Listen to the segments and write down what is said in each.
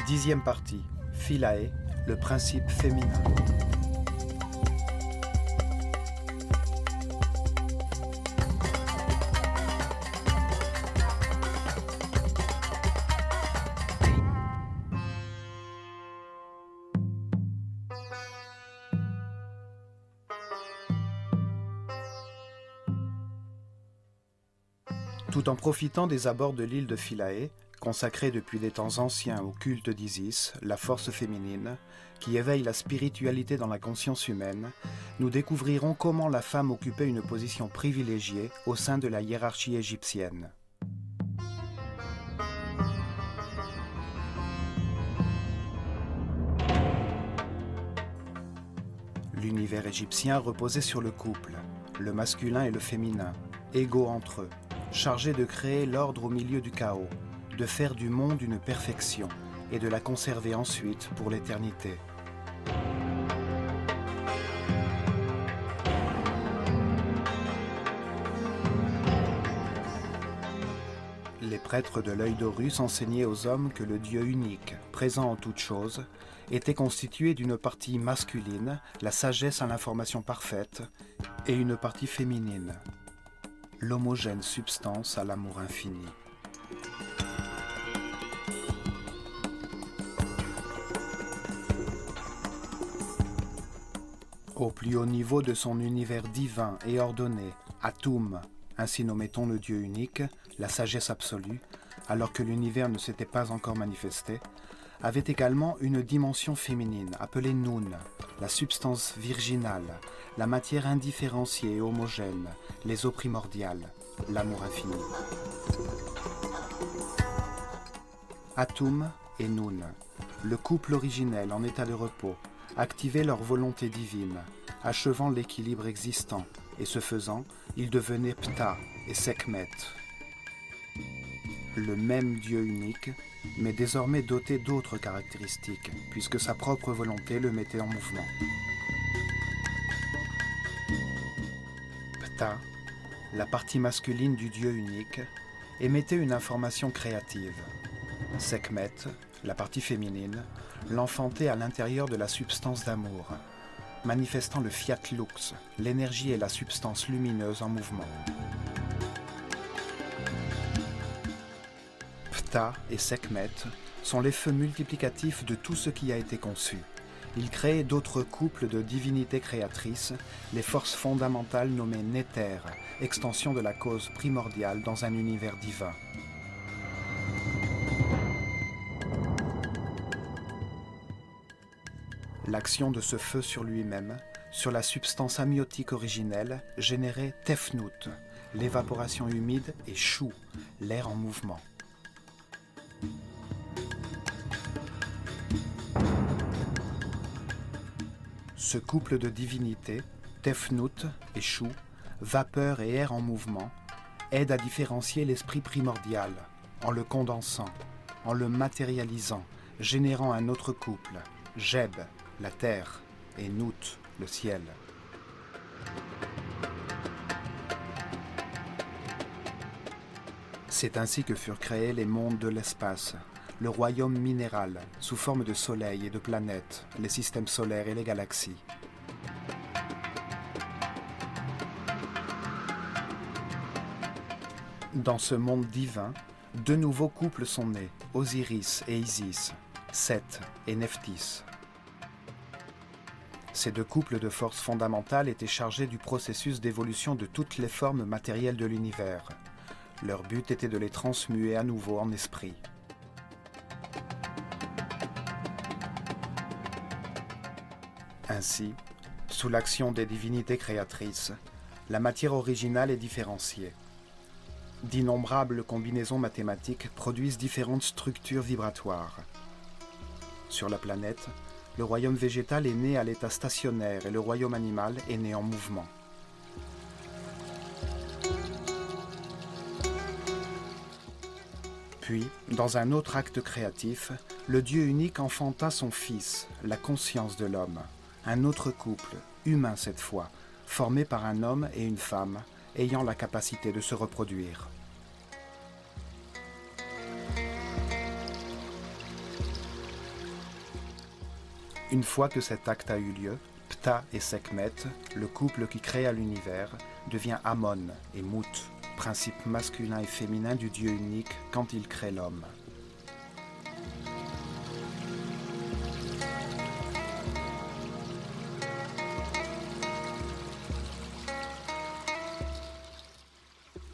10e partie. Philae, le principe féminin. Tout en profitant des abords de l'île de Philae, consacrée depuis des temps anciens au culte d'Isis, la force féminine, qui éveille la spiritualité dans la conscience humaine, nous découvrirons comment la femme occupait une position privilégiée au sein de la hiérarchie égyptienne. L'univers égyptien reposait sur le couple, le masculin et le féminin, égaux entre eux, chargés de créer l'ordre au milieu du chaos, de faire du monde une perfection et de la conserver ensuite pour l'éternité. Les prêtres de l'œil d'Horus enseignaient aux hommes que le Dieu unique, présent en toutes choses, était constitué d'une partie masculine, la sagesse à l'information parfaite, et une partie féminine, l'homogène substance à l'amour infini. Au plus haut niveau de son univers divin et ordonné, Atum, ainsi nommait-on le Dieu unique, la sagesse absolue, alors que l'univers ne s'était pas encore manifesté, avait également une dimension féminine appelée Nun, la substance virginale, la matière indifférenciée et homogène, les eaux primordiales, l'amour infini. Atum et Nun, le couple originel en état de repos, activaient leur volonté divine, achevant l'équilibre existant, et ce faisant, ils devenaient Ptah et Sekhmet. Le même Dieu unique, mais désormais doté d'autres caractéristiques, puisque sa propre volonté le mettait en mouvement. Ptah, la partie masculine du Dieu unique, émettait une information créative. Sekhmet, la partie féminine, l'enfantait à l'intérieur de la substance d'amour, manifestant le fiat lux, l'énergie et la substance lumineuse en mouvement. Ptah et Sekhmet sont les feux multiplicatifs de tout ce qui a été conçu. Ils créent d'autres couples de divinités créatrices, les forces fondamentales nommées Néter, extension de la cause primordiale dans un univers divin. L'action de ce feu sur lui-même, sur la substance amniotique originelle, générait Tefnut, l'évaporation humide, et Shu, l'air en mouvement. Ce couple de divinités, Tefnut et Shu, vapeur et air en mouvement, aide à différencier l'esprit primordial, en le condensant, en le matérialisant, générant un autre couple, Geb, la terre, et Nut, le ciel. C'est ainsi que furent créés les mondes de l'espace, le royaume minéral, sous forme de soleil et de planètes, les systèmes solaires et les galaxies. Dans ce monde divin, deux nouveaux couples sont nés, Osiris et Isis, Seth et Nephthys. Ces deux couples de forces fondamentales étaient chargés du processus d'évolution de toutes les formes matérielles de l'univers. Leur but était de les transmuer à nouveau en esprit. Ainsi, sous l'action des divinités créatrices, la matière originale est différenciée. D'innombrables combinaisons mathématiques produisent différentes structures vibratoires. Sur la planète, le royaume végétal est né à l'état stationnaire et le royaume animal est né en mouvement. Puis, dans un autre acte créatif, le Dieu unique enfanta son Fils, la conscience de l'homme, un autre couple, humain cette fois, formé par un homme et une femme, ayant la capacité de se reproduire. Une fois que cet acte a eu lieu, Ptah et Sekhmet, le couple qui créa l'univers, devient Amon et Mut, principe masculin et féminin du Dieu unique quand il crée l'homme.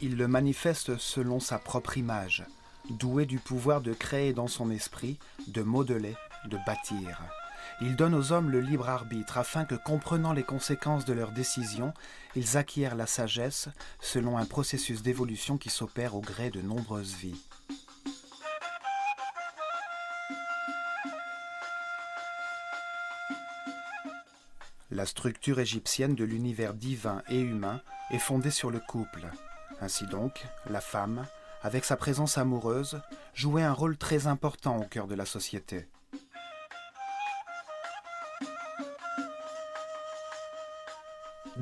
Il le manifeste selon sa propre image, doué du pouvoir de créer dans son esprit, de modeler, de bâtir. Il donne aux hommes le libre arbitre afin que, comprenant les conséquences de leurs décisions, ils acquièrent la sagesse selon un processus d'évolution qui s'opère au gré de nombreuses vies. La structure égyptienne de l'univers divin et humain est fondée sur le couple. Ainsi donc, la femme, avec sa présence amoureuse, jouait un rôle très important au cœur de la société.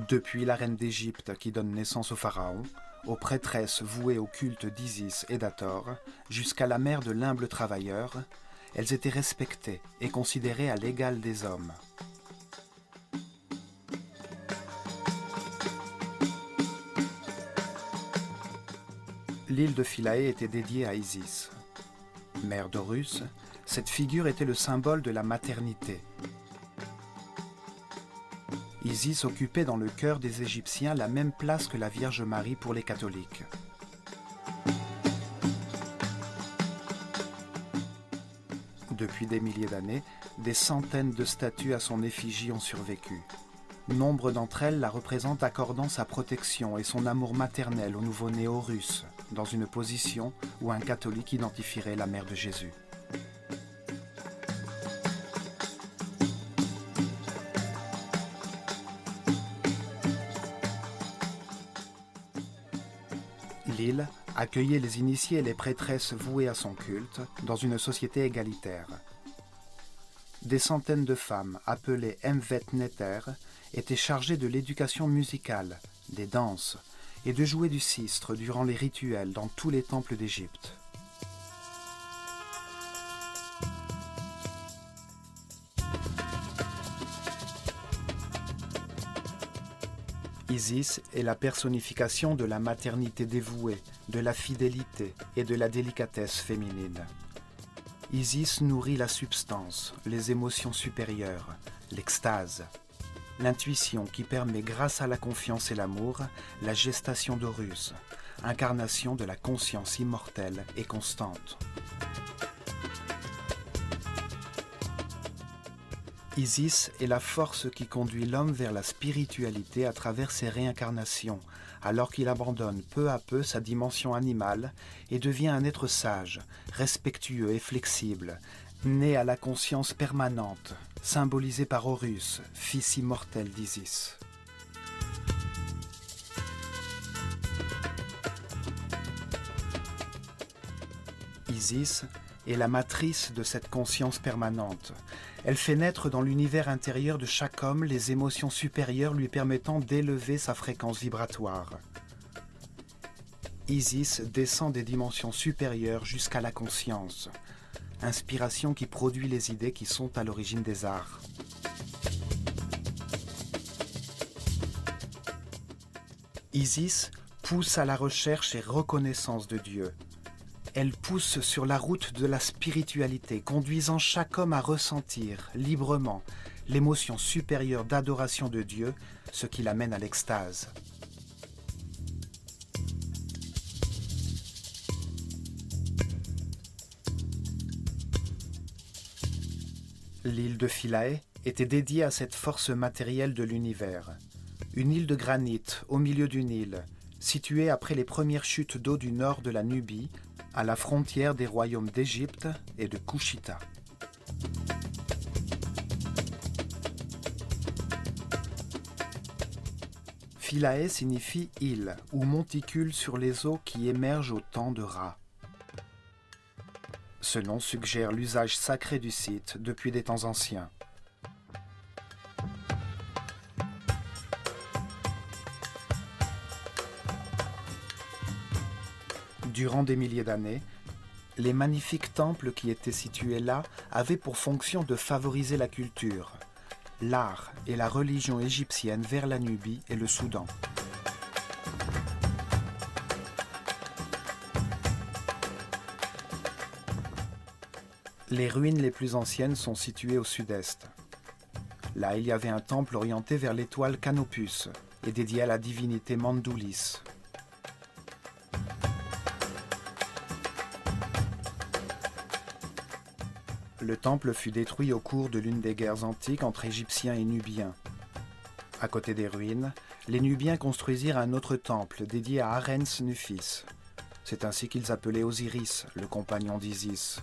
Depuis la reine d'Égypte qui donne naissance au pharaon, aux prêtresses vouées au culte d'Isis et d'Hathor, jusqu'à la mère de l'humble travailleur, elles étaient respectées et considérées à l'égal des hommes. L'île de Philae était dédiée à Isis. Mère d'Horus, cette figure était le symbole de la maternité. Isis occupait dans le cœur des Égyptiens la même place que la Vierge Marie pour les catholiques. Depuis des milliers d'années, des centaines de statues à son effigie ont survécu. Nombre d'entre elles la représentent accordant sa protection et son amour maternel au nouveau-né Horus, dans une position où un catholique identifierait la mère de Jésus. L'île accueillait les initiés et les prêtresses vouées à son culte dans une société égalitaire. Des centaines de femmes, appelées Mvet Neter, étaient chargées de l'éducation musicale, des danses et de jouer du sistre durant les rituels dans tous les temples d'Égypte. Isis est la personnification de la maternité dévouée, de la fidélité et de la délicatesse féminine. Isis nourrit la substance, les émotions supérieures, l'extase, l'intuition qui permet, grâce à la confiance et l'amour, la gestation d'Horus, incarnation de la conscience immortelle et constante. Isis est la force qui conduit l'homme vers la spiritualité à travers ses réincarnations, alors qu'il abandonne peu à peu sa dimension animale et devient un être sage, respectueux et flexible, né à la conscience permanente, symbolisé par Horus, fils immortel d'Isis. Isis est la matrice de cette conscience permanente. Elle fait naître dans l'univers intérieur de chaque homme les émotions supérieures lui permettant d'élever sa fréquence vibratoire. Isis descend des dimensions supérieures jusqu'à la conscience, inspiration qui produit les idées qui sont à l'origine des arts. Isis pousse à la recherche et reconnaissance de Dieu. Elle pousse sur la route de la spiritualité, conduisant chaque homme à ressentir librement l'émotion supérieure d'adoration de Dieu, ce qui l'amène à l'extase. L'île de Philae était dédiée à cette force matérielle de l'univers. Une île de granit au milieu du Nil, située après les premières chutes d'eau du nord de la Nubie, à la frontière des royaumes d'Égypte et de Couchita. Philae signifie île ou monticule sur les eaux qui émergent au temps de Ra. Ce nom suggère l'usage sacré du site depuis des temps anciens. Durant des milliers d'années, Les magnifiques temples qui étaient situés là avaient pour fonction de favoriser la culture, l'art et la religion égyptienne vers la Nubie et le Soudan. Les ruines les plus anciennes sont situées au sud-est. Là, il y avait un temple orienté vers l'étoile Canopus et dédié à la divinité Mandoulis. Le temple fut détruit au cours de l'une des guerres antiques entre Égyptiens et Nubiens. À côté des ruines, les Nubiens construisirent un autre temple dédié à Arens Nufis. C'est ainsi qu'ils appelaient Osiris, le compagnon d'Isis.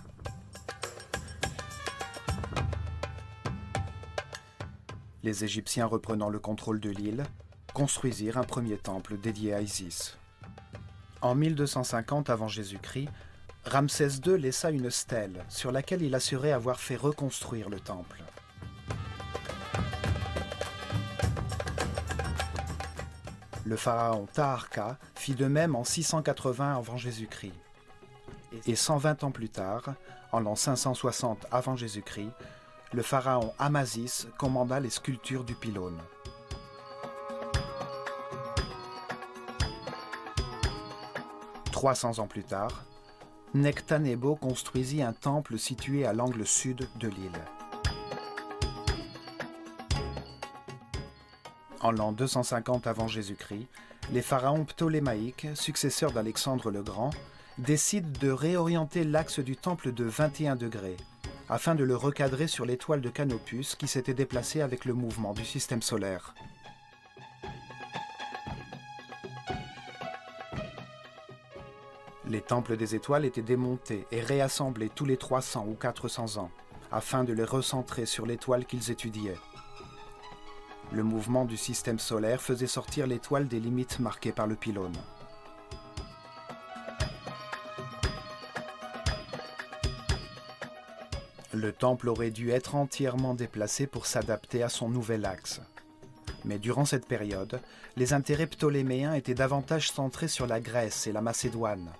Les Égyptiens reprenant le contrôle de l'île, construisirent un premier temple dédié à Isis. En 1250 avant Jésus-Christ, Ramsès II laissa une stèle sur laquelle il assurait avoir fait reconstruire le temple. Le pharaon Taharqa fit de même en 680 avant Jésus-Christ. Et 120 ans plus tard, en l'an 560 avant Jésus-Christ, le pharaon Amasis commanda les sculptures du pylône. « 300 ans plus tard, Nectanebo construisit un temple situé à l'angle sud de l'île. En l'an 250 avant Jésus-Christ, les pharaons ptolémaïques, successeurs d'Alexandre le Grand, décident de réorienter l'axe du temple de 21 degrés, afin de le recadrer sur l'étoile de Canopus qui s'était déplacée avec le mouvement du système solaire. Les temples des étoiles étaient démontés et réassemblés tous les 300 ou 400 ans, afin de les recentrer sur l'étoile qu'ils étudiaient. Le mouvement du système solaire faisait sortir l'étoile des limites marquées par le pylône. Le temple aurait dû être entièrement déplacé pour s'adapter à son nouvel axe. Mais durant cette période, les intérêts ptoléméens étaient davantage centrés sur la Grèce et la Macédoine,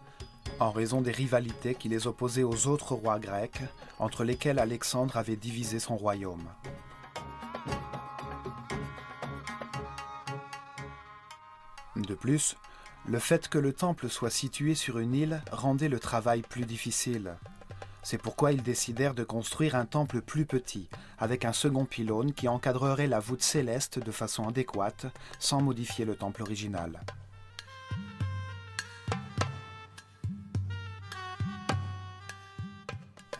en raison des rivalités qui les opposaient aux autres rois grecs, entre lesquels Alexandre avait divisé son royaume. De plus, le fait que le temple soit situé sur une île rendait le travail plus difficile. C'est pourquoi ils décidèrent de construire un temple plus petit, avec un second pylône qui encadrerait la voûte céleste de façon adéquate, sans modifier le temple original.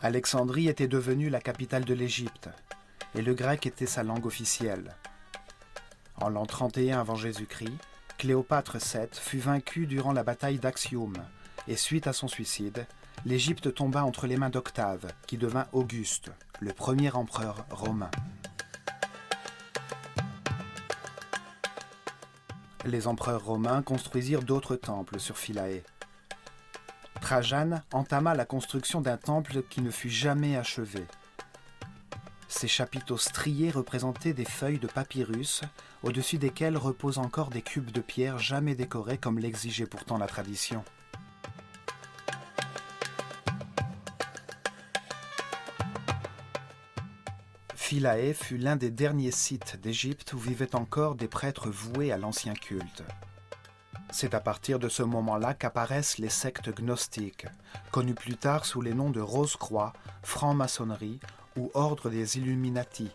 Alexandrie était devenue la capitale de l'Égypte, et le grec était sa langue officielle. En l'an 31 avant Jésus-Christ, Cléopâtre VII fut vaincue durant la bataille d'Actium, et suite à son suicide, l'Égypte tomba entre les mains d'Octave, qui devint Auguste, le premier empereur romain. Les empereurs romains construisirent d'autres temples sur Philae. Trajan entama la construction d'un temple qui ne fut jamais achevé. Ses chapiteaux striés représentaient des feuilles de papyrus, au-dessus desquelles reposent encore des cubes de pierre jamais décorés comme l'exigeait pourtant la tradition. Philae fut l'un des derniers sites d'Égypte où vivaient encore des prêtres voués à l'ancien culte. C'est à partir de ce moment-là qu'apparaissent les sectes gnostiques, connues plus tard sous les noms de Rose-Croix, franc-maçonnerie ou ordre des Illuminati,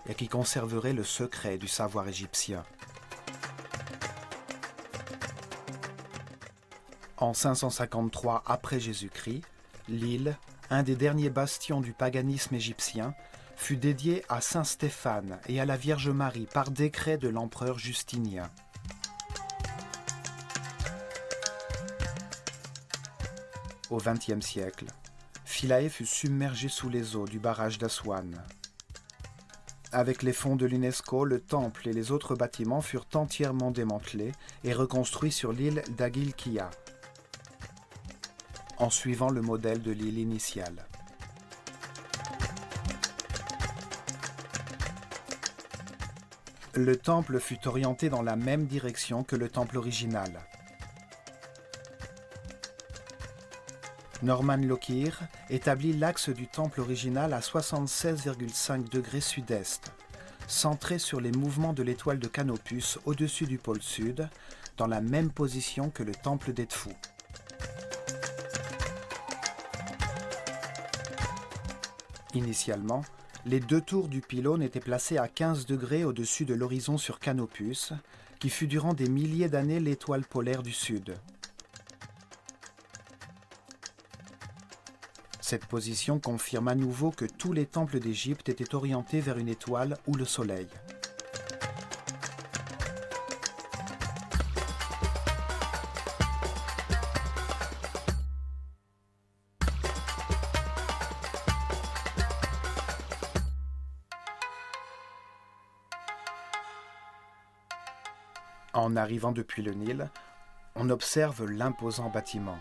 et qui conserveraient le secret du savoir égyptien. En 553 après Jésus-Christ, l'île, un des derniers bastions du paganisme égyptien, fut dédiée à saint Stéphane et à la Vierge Marie par décret de l'empereur Justinien. Au XXe siècle, Philae fut submergée sous les eaux du barrage d'Aswan. Avec les fonds de l'UNESCO, le temple et les autres bâtiments furent entièrement démantelés et reconstruits sur l'île d'Agilkia, en suivant le modèle de l'île initiale. Le temple fut orienté dans la même direction que le temple original. Norman Lockyer établit l'axe du temple original à 76,5 degrés sud-est, centré sur les mouvements de l'étoile de Canopus au-dessus du pôle sud, dans la même position que le temple d'Edfu. Initialement, les deux tours du pylône étaient placées à 15 degrés au-dessus de l'horizon sur Canopus, qui fut durant des milliers d'années l'étoile polaire du Sud. Cette position confirme à nouveau que tous les temples d'Égypte étaient orientés vers une étoile ou le soleil. En arrivant depuis le Nil, on observe l'imposant bâtiment.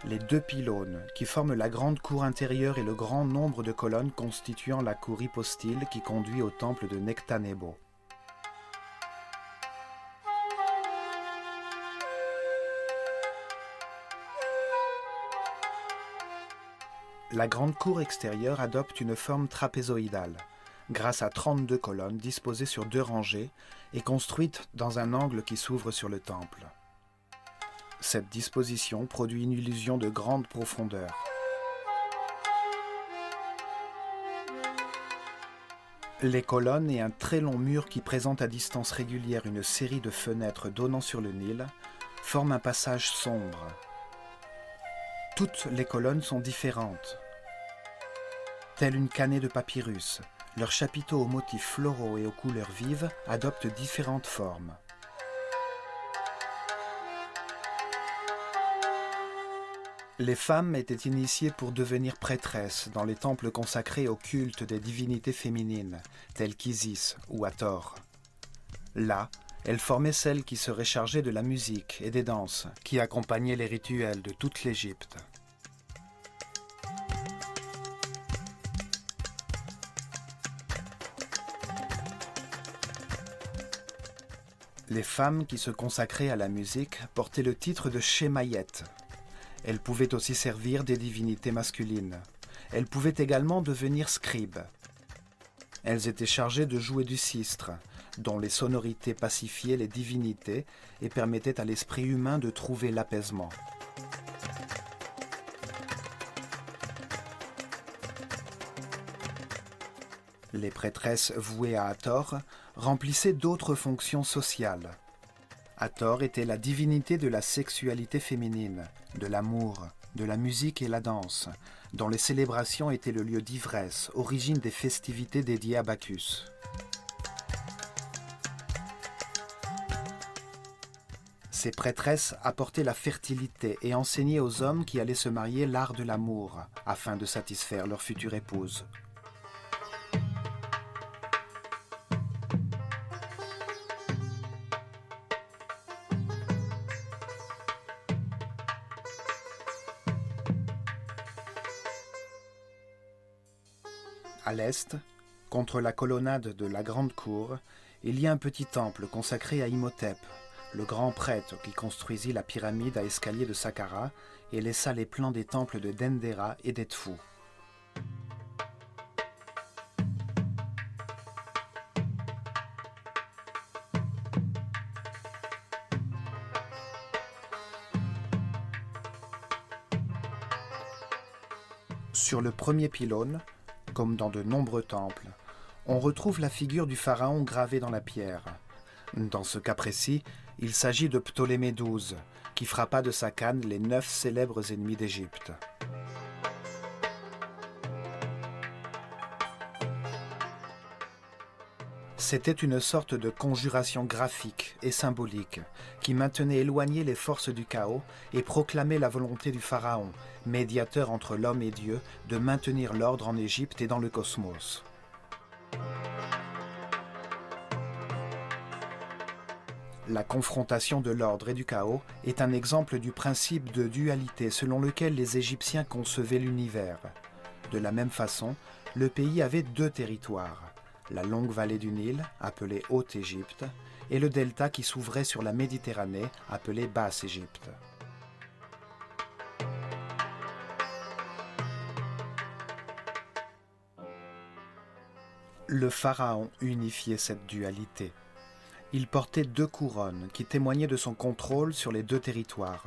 Les deux pylônes qui forment la grande cour intérieure et le grand nombre de colonnes constituant la cour hypostyle qui conduit au temple de Nectanebo. La grande cour extérieure adopte une forme trapézoïdale, grâce à 32 colonnes disposées sur deux rangées et construites dans un angle qui s'ouvre sur le temple. Cette disposition produit une illusion de grande profondeur. Les colonnes et un très long mur qui présente à distance régulière une série de fenêtres donnant sur le Nil forment un passage sombre. Toutes les colonnes sont différentes. Telle une canée de papyrus, leurs chapiteaux aux motifs floraux et aux couleurs vives adoptent différentes formes. Les femmes étaient initiées pour devenir prêtresses dans les temples consacrés au culte des divinités féminines, telles qu'Isis ou Hathor. Là, elles formaient celles qui seraient chargées de la musique et des danses, qui accompagnaient les rituels de toute l'Égypte. Les femmes qui se consacraient à la musique portaient le titre de Shemayet. Elles pouvaient aussi servir des divinités masculines. Elles pouvaient également devenir scribes. Elles étaient chargées de jouer du sistre, dont les sonorités pacifiaient les divinités et permettaient à l'esprit humain de trouver l'apaisement. Les prêtresses vouées à Hathor remplissaient d'autres fonctions sociales. Hathor était la divinité de la sexualité féminine, de l'amour, de la musique et la danse, dont les célébrations étaient le lieu d'ivresse, origine des festivités dédiées à Bacchus. Ces prêtresses apportaient la fertilité et enseignaient aux hommes qui allaient se marier l'art de l'amour, afin de satisfaire leur future épouse. À l'est, contre la colonnade de la grande cour, il y a un petit temple consacré à Imhotep, le grand prêtre qui construisit la pyramide à escalier de Saqqara et laissa les plans des temples de Dendera et d'Edfu. Sur le premier pylône, comme dans de nombreux temples, on retrouve la figure du pharaon gravée dans la pierre. Dans ce cas précis, il s'agit de Ptolémée XII, qui frappa de sa canne les 9 célèbres ennemis d'Égypte. C'était une sorte de conjuration graphique et symbolique qui maintenait éloignées les forces du chaos et proclamait la volonté du pharaon, médiateur entre l'homme et Dieu, de maintenir l'ordre en Égypte et dans le cosmos. La confrontation de l'ordre et du chaos est un exemple du principe de dualité selon lequel les Égyptiens concevaient l'univers. De la même façon, le pays avait 2 territoires. La longue vallée du Nil, appelée Haute-Égypte, et le delta qui s'ouvrait sur la Méditerranée, appelé Basse-Égypte. Le pharaon unifiait cette dualité. Il portait 2 couronnes qui témoignaient de son contrôle sur les 2 territoires.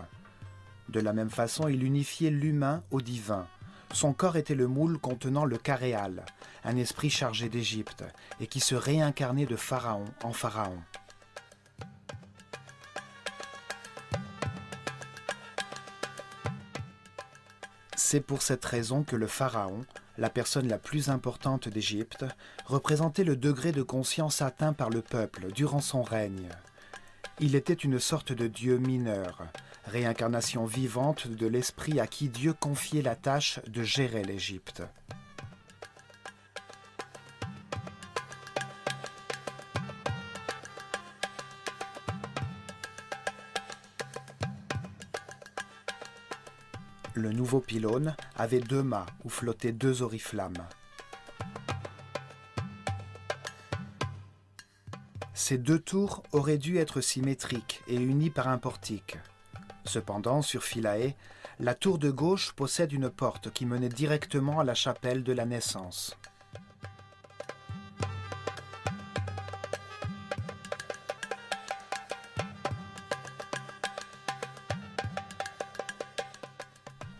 De la même façon, il unifiait l'humain au divin. Son corps était le moule contenant le Karéal, un esprit chargé d'Égypte, et qui se réincarnait de pharaon en pharaon. C'est pour cette raison que le pharaon, la personne la plus importante d'Égypte, représentait le degré de conscience atteint par le peuple durant son règne. Il était une sorte de dieu mineur, réincarnation vivante de l'esprit à qui Dieu confiait la tâche de gérer l'Égypte. Le nouveau pylône avait 2 mâts où flottaient 2 oriflammes. Ces 2 tours auraient dû être symétriques et unies par un portique. Cependant, sur Philae, la tour de gauche possède une porte qui menait directement à la chapelle de la naissance.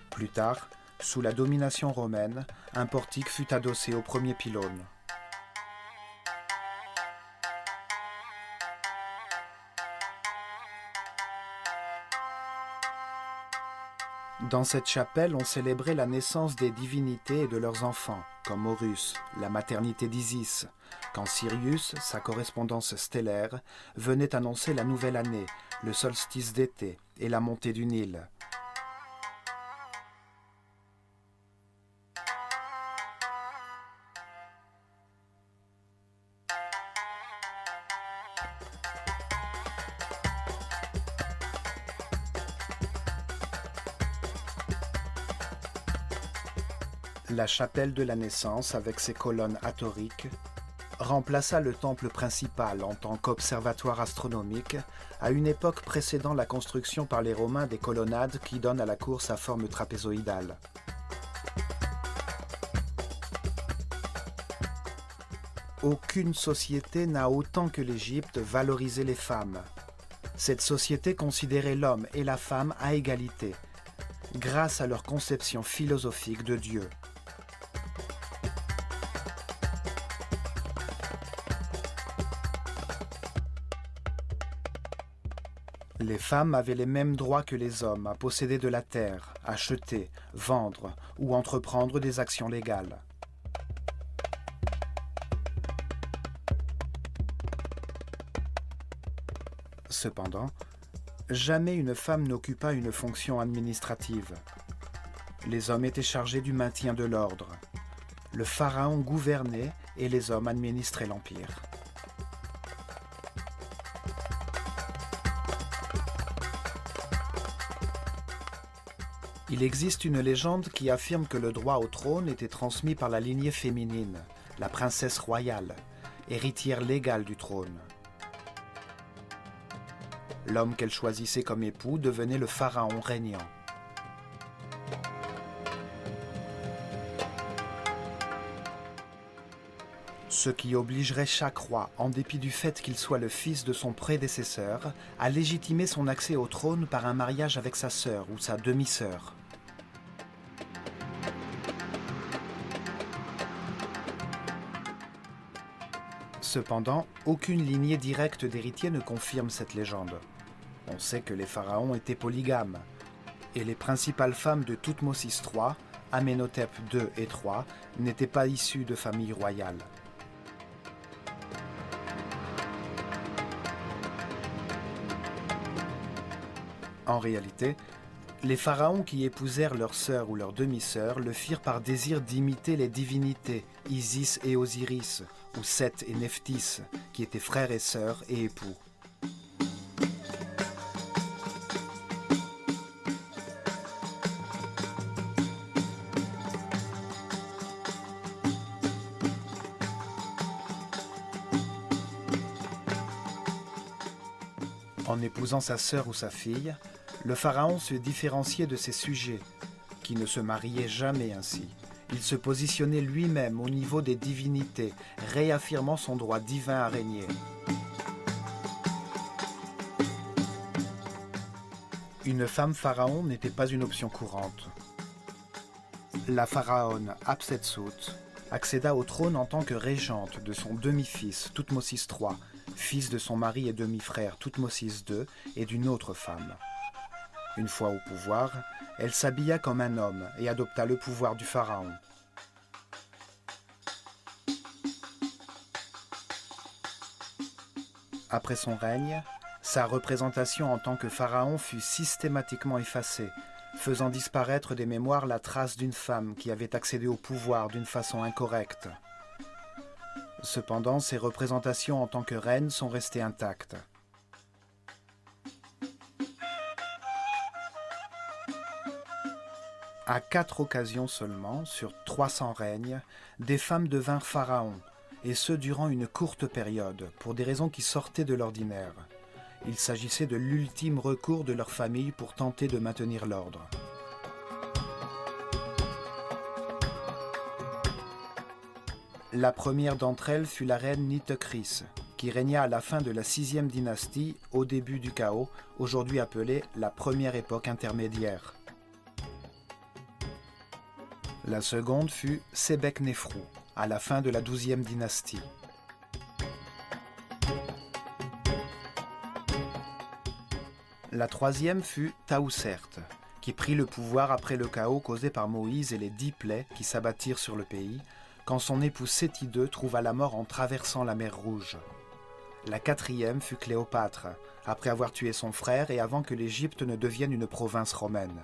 Plus tard, sous la domination romaine, un portique fut adossé au premier pylône. Dans cette chapelle, on célébrait la naissance des divinités et de leurs enfants, comme Horus, la maternité d'Isis, quand Sirius, sa correspondance stellaire, venait annoncer la nouvelle année, le solstice d'été et la montée du Nil. La chapelle de la naissance, avec ses colonnes atoriques, remplaça le temple principal en tant qu'observatoire astronomique à une époque précédant la construction par les Romains des colonnades qui donnent à la cour sa forme trapézoïdale. Aucune société n'a autant que l'Égypte valorisé les femmes. Cette société considérait l'homme et la femme à égalité, grâce à leur conception philosophique de Dieu. Les femmes avaient les mêmes droits que les hommes à posséder de la terre, acheter, vendre ou entreprendre des actions légales. Cependant, jamais une femme n'occupa une fonction administrative. Les hommes étaient chargés du maintien de l'ordre. Le pharaon gouvernait et les hommes administraient l'empire. Il existe une légende qui affirme que le droit au trône était transmis par la lignée féminine, la princesse royale, héritière légale du trône. L'homme qu'elle choisissait comme époux devenait le pharaon régnant. Ce qui obligerait chaque roi, en dépit du fait qu'il soit le fils de son prédécesseur, à légitimer son accès au trône par un mariage avec sa sœur ou sa demi-sœur. Cependant, aucune lignée directe d'héritiers ne confirme cette légende. On sait que les pharaons étaient polygames, et les principales femmes de Thoutmôsis III, Amenhotep II et III, n'étaient pas issues de familles royales. En réalité, les pharaons qui épousèrent leur sœur ou leur demi-sœur le firent par désir d'imiter les divinités Isis et Osiris, ou Seth et Nephthys, qui étaient frères et sœurs et époux. En épousant sa sœur ou sa fille, le pharaon se différenciait de ses sujets, qui ne se mariaient jamais ainsi, Il se positionnait lui-même au niveau des divinités, réaffirmant son droit divin à régner. Une femme pharaon n'était pas une option courante. La pharaone Hatshepsut accéda au trône en tant que régente de son demi-fils Thoutmôsis III, fils de son mari et demi-frère Thoutmôsis II et d'une autre femme. Une fois au pouvoir, elle s'habilla comme un homme et adopta le pouvoir du pharaon. Après son règne, sa représentation en tant que pharaon fut systématiquement effacée, faisant disparaître des mémoires la trace d'une femme qui avait accédé au pouvoir d'une façon incorrecte. Cependant, ses représentations en tant que reine sont restées intactes. À 4 occasions seulement, sur 300 règnes, des femmes devinrent pharaons, et ce durant une courte période, pour des raisons qui sortaient de l'ordinaire. Il s'agissait de l'ultime recours de leur famille pour tenter de maintenir l'ordre. La première d'entre elles fut la reine Nitocris, qui régna à la fin de la 6e dynastie, au début du chaos, aujourd'hui appelée la première époque intermédiaire. La seconde fut Sebeknefru, à la fin de la 12e dynastie. La troisième fut Taousert, qui prit le pouvoir après le chaos causé par Moïse et les 10 plaies qui s'abattirent sur le pays, quand son époux Séti II trouva la mort en traversant la mer Rouge. La quatrième fut Cléopâtre, après avoir tué son frère et avant que l'Égypte ne devienne une province romaine.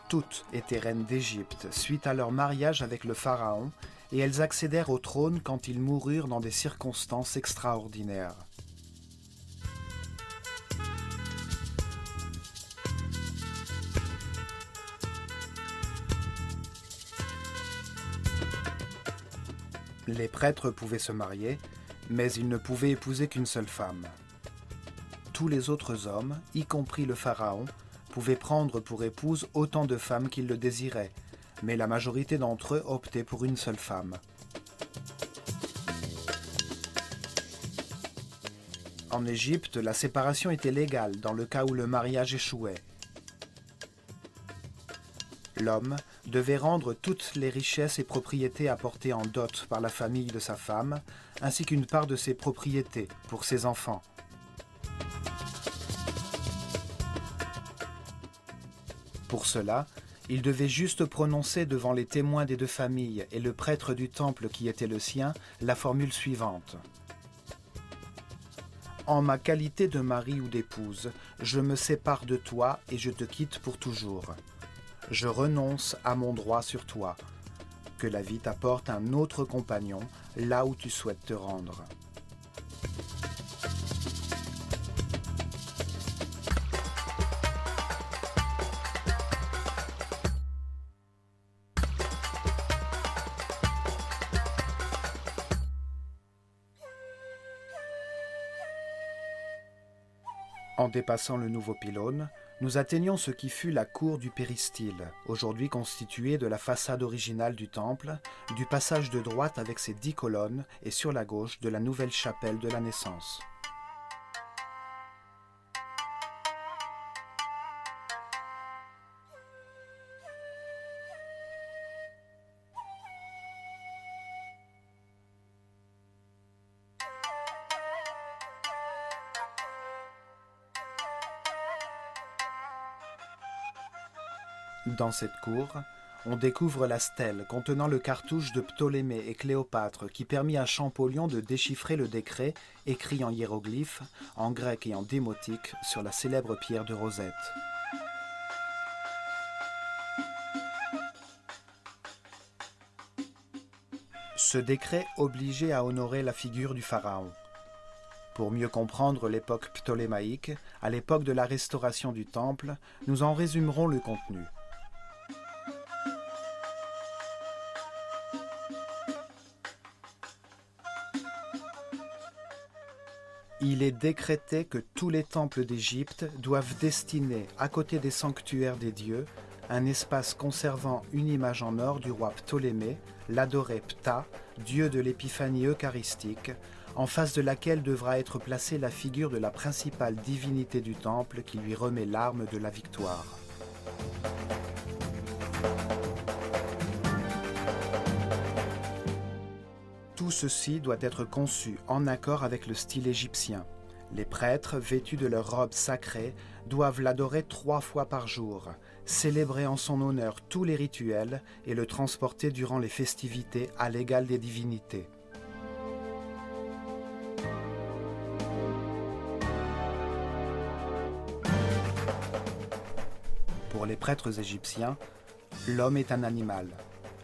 Toutes étaient reines d'Égypte suite à leur mariage avec le pharaon et elles accédèrent au trône quand ils moururent dans des circonstances extraordinaires. Les prêtres pouvaient se marier, mais ils ne pouvaient épouser qu'une seule femme. Tous les autres hommes, y compris le pharaon, pouvaient prendre pour épouse autant de femmes qu'ils le désiraient, mais la majorité d'entre eux optaient pour une seule femme. En Égypte, la séparation était légale dans le cas où le mariage échouait. L'homme devait rendre toutes les richesses et propriétés apportées en dot par la famille de sa femme, ainsi qu'une part de ses propriétés pour ses enfants. Pour cela, il devait juste prononcer devant les témoins des deux familles et le prêtre du temple qui était le sien la formule suivante. « En ma qualité de mari ou d'épouse, je me sépare de toi et je te quitte pour toujours. Je renonce à mon droit sur toi. Que la vie t'apporte un autre compagnon là où tu souhaites te rendre. » En dépassant le nouveau pylône, nous atteignons ce qui fut la cour du péristyle, aujourd'hui constituée de la façade originale du temple, du passage de droite avec ses 10 colonnes et sur la gauche de la nouvelle chapelle de la Naissance. Dans cette cour, on découvre la stèle contenant le cartouche de Ptolémée et Cléopâtre qui permit à Champollion de déchiffrer le décret écrit en hiéroglyphes, en grec et en démotique sur la célèbre pierre de Rosette. Ce décret obligeait à honorer la figure du pharaon. Pour mieux comprendre l'époque ptolémaïque, à l'époque de la restauration du temple, nous en résumerons le contenu. Il est décrété que tous les temples d'Égypte doivent destiner, à côté des sanctuaires des dieux, un espace conservant une image en or du roi Ptolémée, l'adoré Ptah, dieu de l'épiphanie eucharistique, en face de laquelle devra être placée la figure de la principale divinité du temple qui lui remet l'arme de la victoire. Tout ceci doit être conçu en accord avec le style égyptien. Les prêtres, vêtus de leurs robes sacrées, doivent l'adorer 3 fois par jour, célébrer en son honneur tous les rituels et le transporter durant les festivités à l'égal des divinités. Pour les prêtres égyptiens, l'homme est un animal,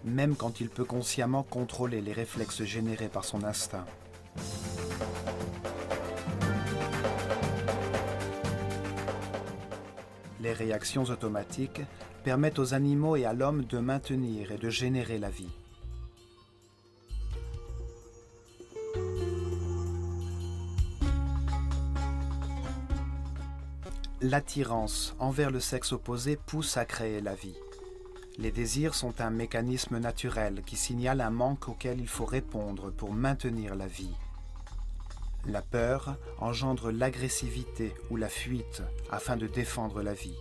même quand il peut consciemment contrôler les réflexes générés par son instinct. Les réactions automatiques permettent aux animaux et à l'homme de maintenir et de générer la vie. L'attirance envers le sexe opposé pousse à créer la vie. Les désirs sont un mécanisme naturel qui signale un manque auquel il faut répondre pour maintenir la vie. La peur engendre l'agressivité ou la fuite afin de défendre la vie.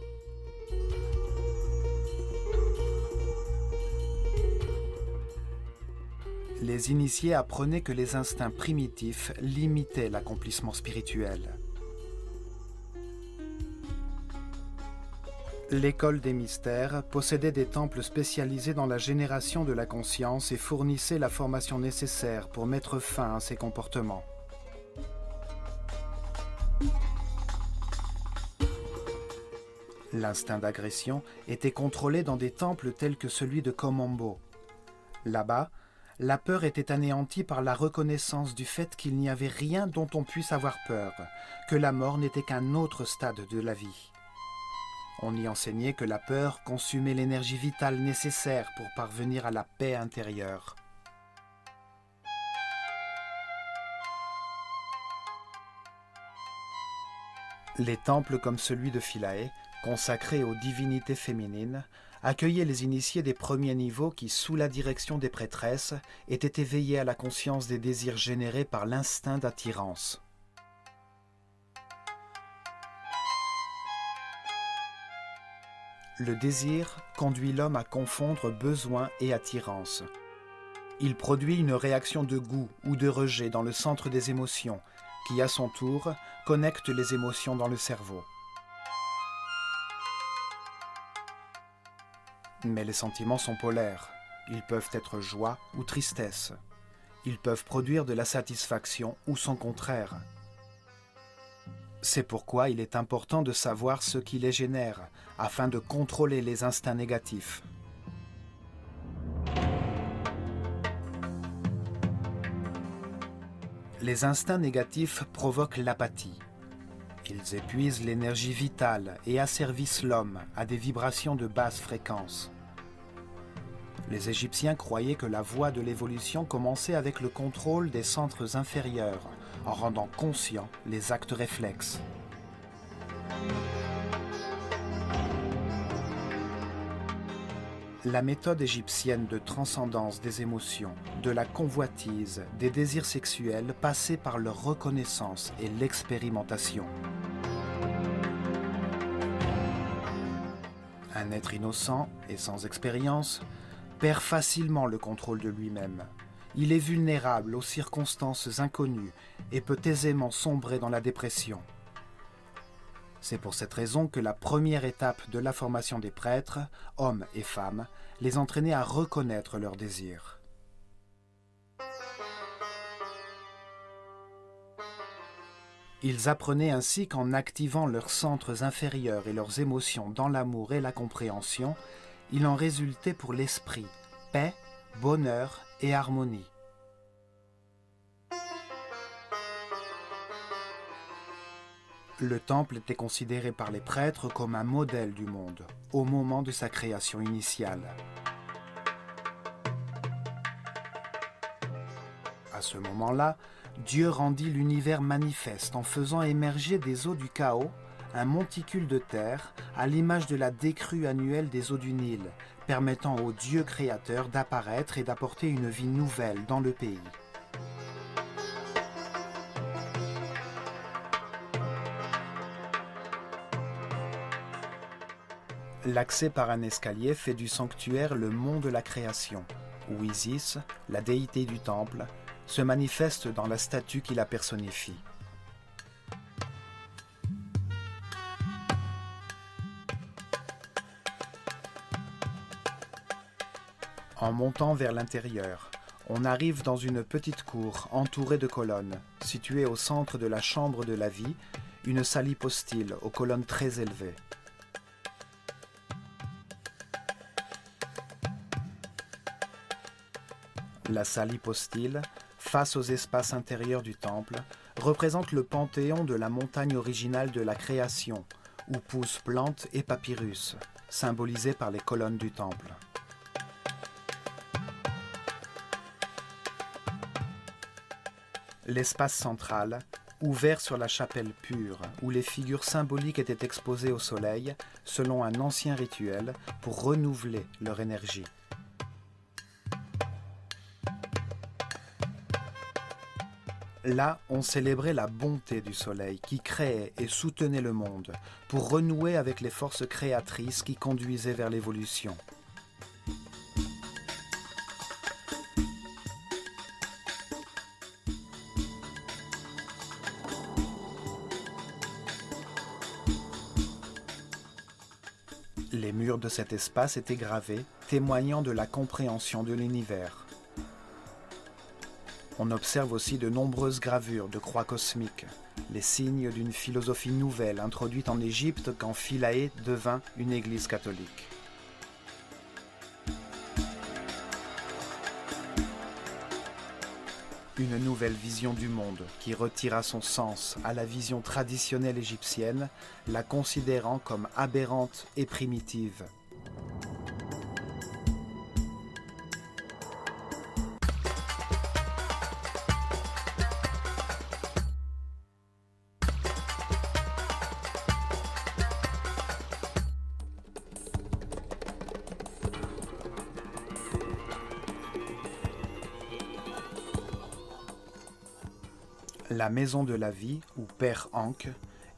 Les initiés apprenaient que les instincts primitifs limitaient l'accomplissement spirituel. L'école des mystères possédait des temples spécialisés dans la génération de la conscience et fournissait la formation nécessaire pour mettre fin à ces comportements. L'instinct d'agression était contrôlé dans des temples tels que celui de Komombo. Là-bas, la peur était anéantie par la reconnaissance du fait qu'il n'y avait rien dont on puisse avoir peur, que la mort n'était qu'un autre stade de la vie. On y enseignait que la peur consumait l'énergie vitale nécessaire pour parvenir à la paix intérieure. Les temples comme celui de Philae, consacrés aux divinités féminines, accueillaient les initiés des premiers niveaux qui, sous la direction des prêtresses, étaient éveillés à la conscience des désirs générés par l'instinct d'attirance. Le désir conduit l'homme à confondre besoin et attirance. Il produit une réaction de goût ou de rejet dans le centre des émotions, qui à son tour connecte les émotions dans le cerveau. Mais les sentiments sont polaires. Ils peuvent être joie ou tristesse. Ils peuvent produire de la satisfaction ou son contraire. C'est pourquoi il est important de savoir ce qui les génère, afin de contrôler les instincts négatifs. Les instincts négatifs provoquent l'apathie. Ils épuisent l'énergie vitale et asservissent l'homme à des vibrations de basse fréquence. Les Égyptiens croyaient que la voie de l'évolution commençait avec le contrôle des centres inférieurs, en rendant conscients les actes réflexes. La méthode égyptienne de transcendance des émotions, de la convoitise, des désirs sexuels passait par leur reconnaissance et l'expérimentation. Un être innocent et sans expérience perd facilement le contrôle de lui-même. Il est vulnérable aux circonstances inconnues et peut aisément sombrer dans la dépression. C'est pour cette raison que la première étape de la formation des prêtres, hommes et femmes, les entraînait à reconnaître leurs désirs. Ils apprenaient ainsi qu'en activant leurs centres inférieurs et leurs émotions dans l'amour et la compréhension, il en résultait pour l'esprit paix, bonheur et harmonie. Le temple était considéré par les prêtres comme un modèle du monde, au moment de sa création initiale. À À ce moment-là, Dieu rendit l'univers manifeste en faisant émerger des eaux du chaos un monticule de terre à l'image de la décrue annuelle des eaux du Nil, permettant au Dieu créateur d'apparaître et d'apporter une vie nouvelle dans le pays. L'accès par un escalier fait du sanctuaire le mont de la création, où Isis, la déité du temple, se manifeste dans la statue qui la personnifie. En montant vers l'intérieur, on arrive dans une petite cour entourée de colonnes, située au centre de la chambre de la vie, une salle hypostyle aux colonnes très élevées. La salle hypostyle, face aux espaces intérieurs du temple, représente le panthéon de la montagne originale de la création, où poussent plantes et papyrus, symbolisés par les colonnes du temple. L'espace central, ouvert sur la chapelle pure, où les figures symboliques étaient exposées au soleil, selon un ancien rituel, pour renouveler leur énergie. Là, on célébrait la bonté du soleil qui créait et soutenait le monde, pour renouer avec les forces créatrices qui conduisaient vers l'évolution. Les murs de cet espace étaient gravés, témoignant de la compréhension de l'univers. On observe aussi de nombreuses gravures de croix cosmiques, les signes d'une philosophie nouvelle introduite en Égypte quand Philae devint une église catholique. Une nouvelle vision du monde qui retira son sens à la vision traditionnelle égyptienne, la considérant comme aberrante et primitive. La maison de la vie, ou Père Ankh,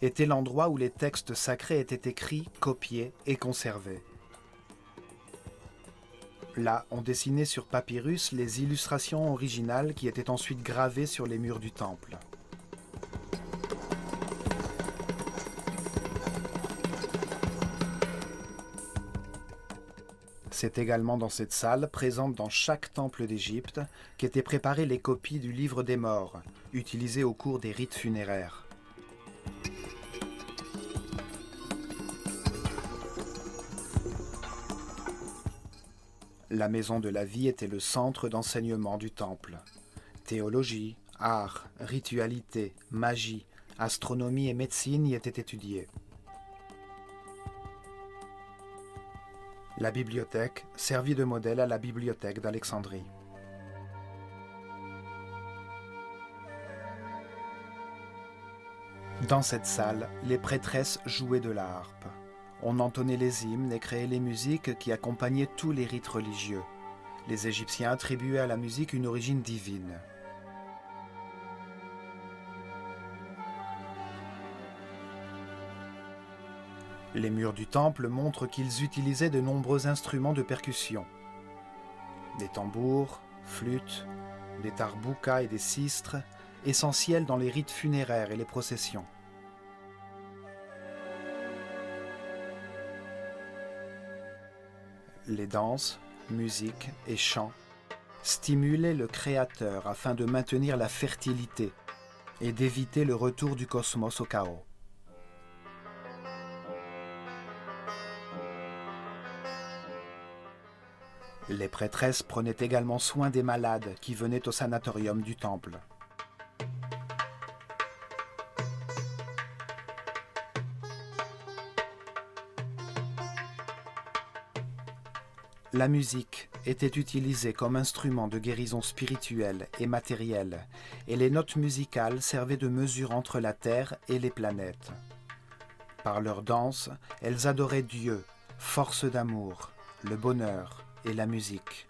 était l'endroit où les textes sacrés étaient écrits, copiés et conservés. Là, on dessinait sur papyrus les illustrations originales qui étaient ensuite gravées sur les murs du temple. C'est également dans cette salle, présente dans chaque temple d'Égypte, qu'étaient préparées les copies du livre des morts, utilisées au cours des rites funéraires. La maison de la vie était le centre d'enseignement du temple. Théologie, art, ritualité, magie, astronomie et médecine y étaient étudiées. La bibliothèque servit de modèle à la bibliothèque d'Alexandrie. Dans cette salle, les prêtresses jouaient de la harpe. On entonnait les hymnes et créait les musiques qui accompagnaient tous les rites religieux. Les Égyptiens attribuaient à la musique une origine divine. Les murs du temple montrent qu'ils utilisaient de nombreux instruments de percussion. Des tambours, flûtes, des tarboukas et des sistres, essentiels dans les rites funéraires et les processions. Les danses, musiques et chants stimulaient le créateur afin de maintenir la fertilité et d'éviter le retour du cosmos au chaos. Les prêtresses prenaient également soin des malades qui venaient au sanatorium du temple. La musique était utilisée comme instrument de guérison spirituelle et matérielle, et les notes musicales servaient de mesure entre la Terre et les planètes. Par leur danse, elles adoraient Dieu, force d'amour, le bonheur et la musique.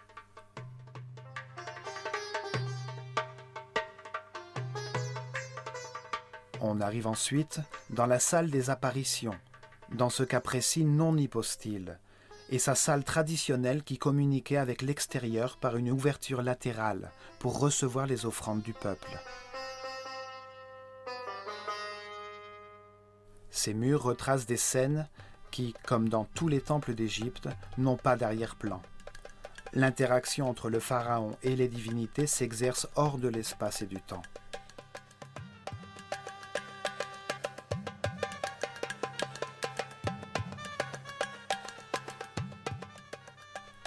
On arrive ensuite dans la salle des apparitions, dans ce cas précis non hypostyle, et sa salle traditionnelle qui communiquait avec l'extérieur par une ouverture latérale pour recevoir les offrandes du peuple. Ces murs retracent des scènes qui, comme dans tous les temples d'Égypte, n'ont pas d'arrière-plan. L'interaction entre le pharaon et les divinités s'exerce hors de l'espace et du temps.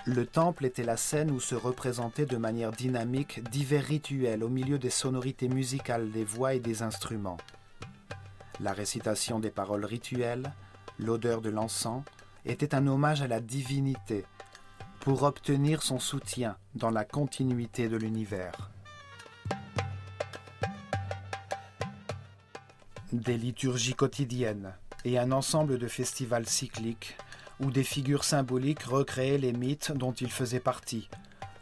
Le temple était la scène où se représentaient de manière dynamique divers rituels au milieu des sonorités musicales des voix et des instruments. La récitation des paroles rituelles, l'odeur de l'encens, était un hommage à la divinité pour obtenir son soutien dans la continuité de l'univers. Des liturgies quotidiennes et un ensemble de festivals cycliques où des figures symboliques recréaient les mythes dont ils faisaient partie,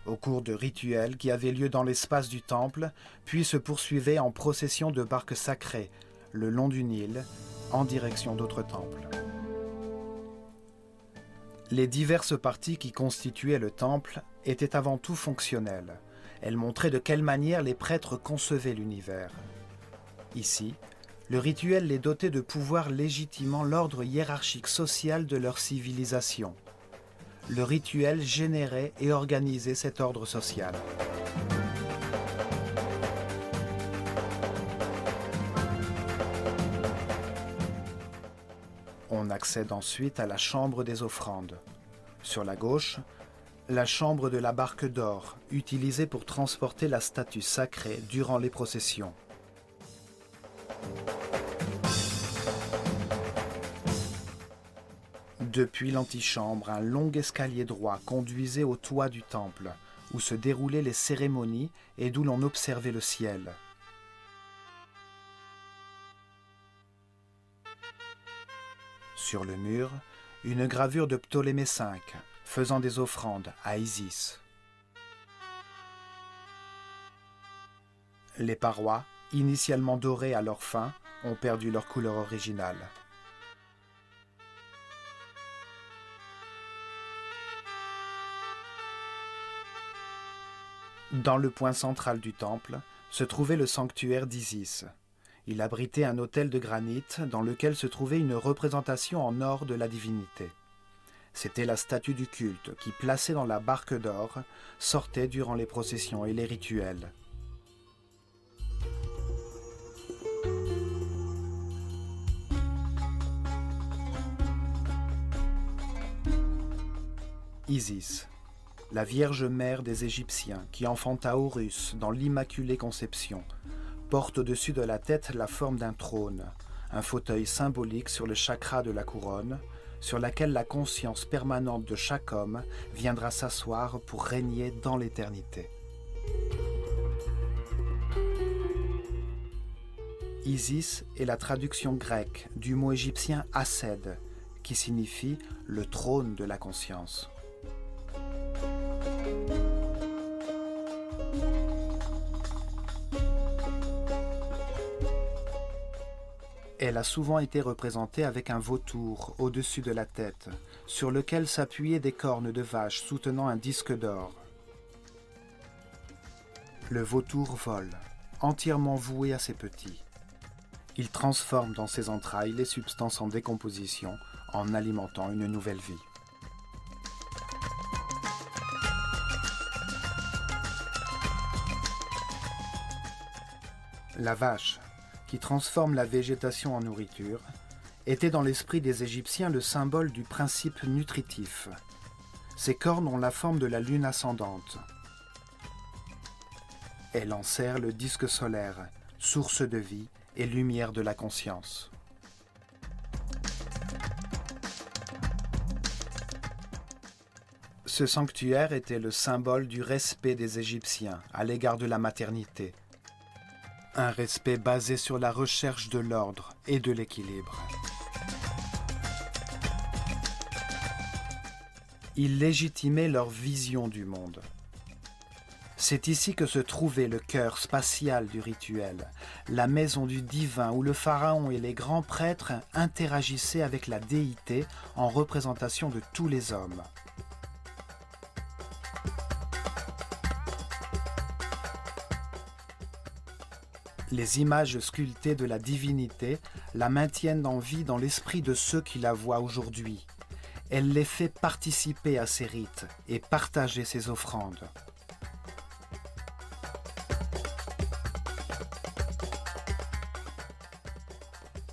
au cours de rituels qui avaient lieu dans l'espace du temple, puis se poursuivaient en procession de barques sacrées, le long du Nil, en direction d'autres temples. Les diverses parties qui constituaient le temple étaient avant tout fonctionnelles. Elles montraient de quelle manière les prêtres concevaient l'univers. Ici, le rituel les dotait de pouvoir légitimant l'ordre hiérarchique social de leur civilisation. Le rituel générait et organisait cet ordre social. On accède ensuite à la chambre des offrandes. Sur la gauche, la chambre de la barque d'or, utilisée pour transporter la statue sacrée durant les processions. Depuis l'antichambre, un long escalier droit conduisait au toit du temple, où se déroulaient les cérémonies et d'où l'on observait le ciel. Sur le mur, une gravure de Ptolémée V, faisant des offrandes à Isis. Les parois, initialement dorées à leur fin, ont perdu leur couleur originale. Dans le point central du temple se trouvait le sanctuaire d'Isis. Il abritait un autel de granit dans lequel se trouvait une représentation en or de la divinité. C'était la statue du culte qui, placée dans la barque d'or, sortait durant les processions et les rituels. Isis, la Vierge Mère des Égyptiens qui enfanta Horus dans l'Immaculée Conception, porte au-dessus de la tête la forme d'un trône, un fauteuil symbolique sur le chakra de la couronne, sur laquelle la conscience permanente de chaque homme viendra s'asseoir pour régner dans l'éternité. Isis est la traduction grecque du mot égyptien Ased, qui signifie le trône de la conscience. Elle a souvent été représentée avec un vautour au-dessus de la tête, sur lequel s'appuyaient des cornes de vache soutenant un disque d'or. Le vautour vole, entièrement voué à ses petits. Il transforme dans ses entrailles les substances en décomposition en alimentant une nouvelle vie. La vache, qui transforme la végétation en nourriture, était dans l'esprit des Égyptiens le symbole du principe nutritif. Ses cornes ont la forme de la lune ascendante. Elle enserre le disque solaire, source de vie et lumière de la conscience. Ce sanctuaire était le symbole du respect des Égyptiens à l'égard de la maternité. Un respect basé sur la recherche de l'ordre et de l'équilibre. Il légitimait leur vision du monde. C'est ici que se trouvait le cœur spatial du rituel, la maison du divin où le pharaon et les grands prêtres interagissaient avec la déité en représentation de tous les hommes. Les images sculptées de la divinité la maintiennent en vie dans l'esprit de ceux qui la voient aujourd'hui. Elle les fait participer à ses rites et partager ses offrandes.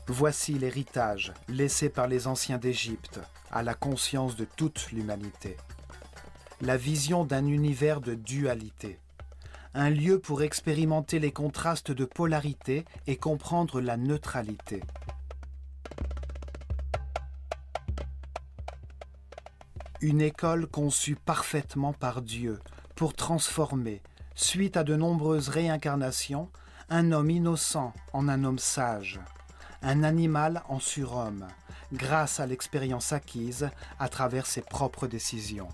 Voici l'héritage laissé par les anciens d'Égypte à la conscience de toute l'humanité. La vision d'un univers de dualité. Un lieu pour expérimenter les contrastes de polarité et comprendre la neutralité. Une école conçue parfaitement par Dieu pour transformer, suite à de nombreuses réincarnations, un homme innocent en un homme sage, un animal en surhomme, grâce à l'expérience acquise à travers ses propres décisions.